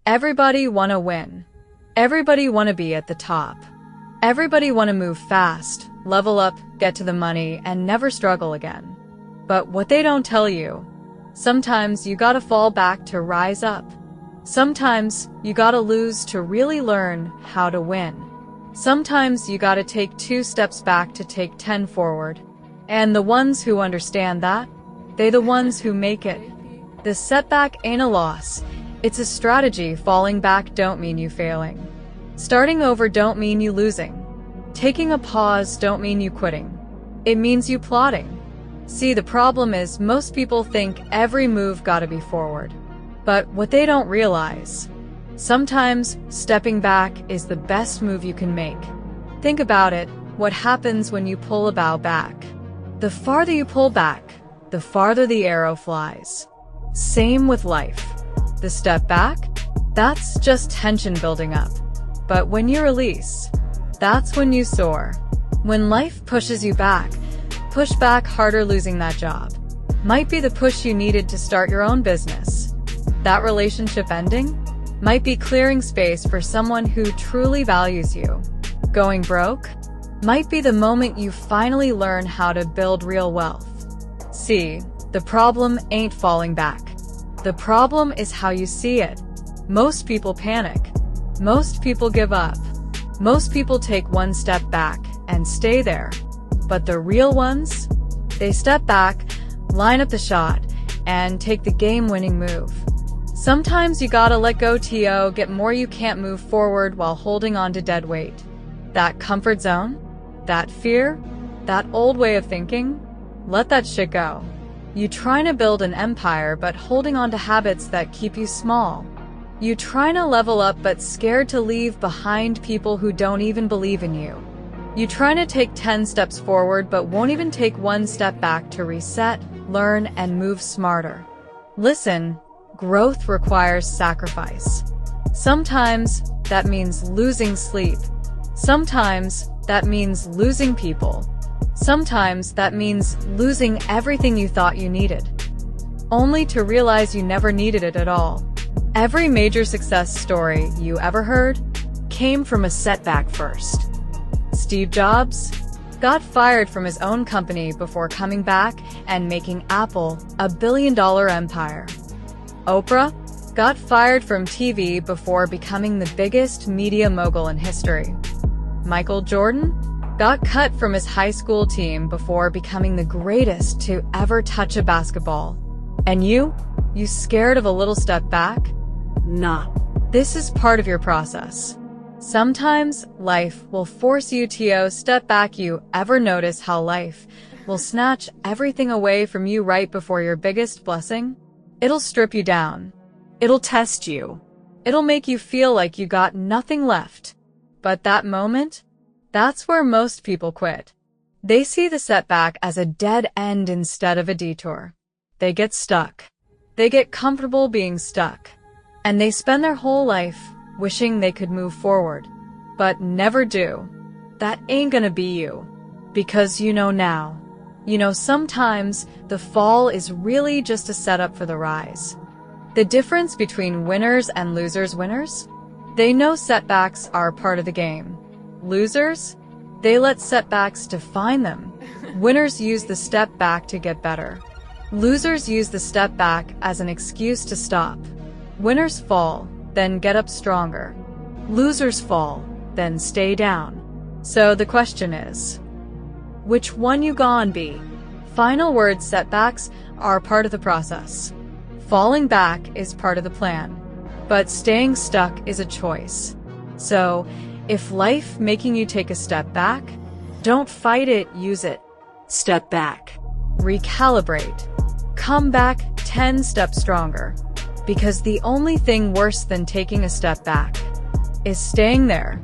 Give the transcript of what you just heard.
Everybody wanna win. Everybody wanna be at the top. Everybody wanna move fast, level up, get to the money, and never struggle again. But what they don't tell you, sometimes you gotta fall back to rise up. Sometimes you gotta lose to really learn how to win. Sometimes you gotta take 2 steps back to take 10 forward. And the ones who understand that, they the ones who make it. The setback ain't a loss. It's a strategy. Falling back don't mean you failing. Starting over don't mean you losing. Taking a pause don't mean you quitting. It means you plotting. See, the problem is most people think every move gotta be forward. But what they don't realize, sometimes stepping back is the best move you can make. Think about it. What happens when you pull a bow back? The farther you pull back, the farther the arrow flies. Same with life. The step back, that's just tension building up. But when you release, that's when you soar. When life pushes you back, push back harder. Losing that job might be the push you needed to start your own business. That relationship ending might be clearing space for someone who truly values you. Going broke might be the moment you finally learn how to build real wealth. See, the problem ain't falling back. The problem is how you see it. Most people panic. Most people give up. Most people take 1 step back and stay there. But the real ones, they step back, line up the shot, and take the game-winning move. Sometimes you gotta let go to get more. You can't move forward while holding on to dead weight. That comfort zone, that fear, that old way of thinking, let that shit go. You trying to build an empire but holding on to habits that keep you small. You trying to level up but scared to leave behind people who don't even believe in you. You trying to take 10 steps forward but won't even take 1 step back to reset, learn, and move smarter. Listen, growth requires sacrifice. Sometimes that means losing sleep. Sometimes that means losing people. Sometimes that means losing everything you thought you needed, only to realize you never needed it at all. Every major success story you ever heard came from a setback first. Steve Jobs got fired from his own company before coming back and making Apple a billion-dollar empire. Oprah got fired from TV before becoming the biggest media mogul in history. Michael Jordan got cut from his high school team before becoming the greatest to ever touch a basketball. And you scared of a little step back? Nah. This is part of your process. Sometimes life will force you to step back. You ever notice how life will snatch everything away from you right before your biggest blessing? It'll strip you down. It'll test you. It'll make you feel like you got nothing left. But that moment, that's where most people quit. They see the setback as a dead end instead of a detour. They get stuck. They get comfortable being stuck. And they spend their whole life wishing they could move forward, but never do. That ain't gonna be you. Because you know now. You know sometimes the fall is really just a setup for the rise. The difference between winners and losers. Winners, they know setbacks are part of the game. Losers, they let setbacks define them. Winners use the step back to get better. Losers use the step back as an excuse to stop. Winners fall, then get up stronger. Losers fall, then stay down. So the question is, which one you gon' be? Final word: setbacks are part of the process. Falling back is part of the plan. But staying stuck is a choice. So, if life making you take a step back, don't fight it, use it. Step back. Recalibrate. Come back 10 steps stronger. Because the only thing worse than taking a step back is staying there.